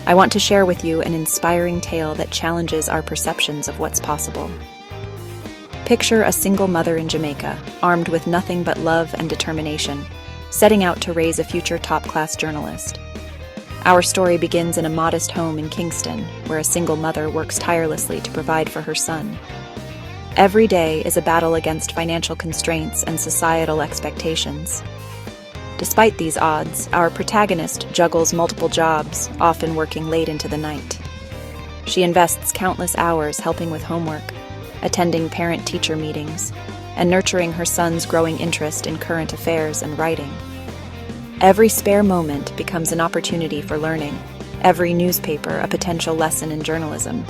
I want to share with you an inspiring tale that challenges our perceptions of what's possible. Picture a single mother in Jamaica, armed with nothing but love and determination, setting out to raise a future top-class journalist. Our story begins in a modest home in Kingston, where a single mother works tirelessly to provide for her son. Every day is a battle against financial constraints and societal expectations. Despite these odds, our protagonist juggles multiple jobs, often working late into the night. She invests countless hours helping with homework, attending parent-teacher meetings, and nurturing her son's growing interest in current affairs and writing. Every spare moment becomes an opportunity for learning, every newspaper a potential lesson in journalism.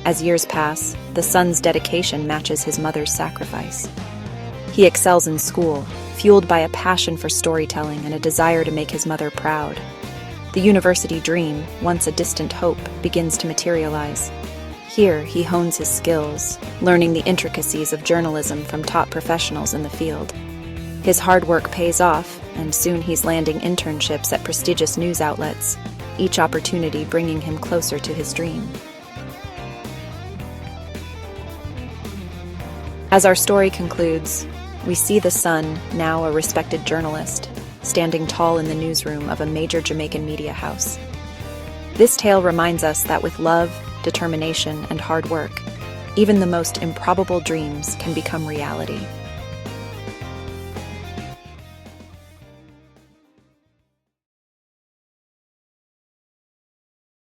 As years pass, the son's dedication matches his mother's sacrifice. He excels in school, fueled by a passion for storytelling and a desire to make his mother proud. The university dream, once a distant hope, begins to materialize. Here, he hones his skills, learning the intricacies of journalism from top professionals in the field. His hard work pays off, and soon he's landing internships at prestigious news outlets, each opportunity bringing him closer to his dream. As our story concludes, we see the son, now a respected journalist, standing tall in the newsroom of a major Jamaican media house. This tale reminds us that with love, determination, and hard work, even the most improbable dreams can become reality.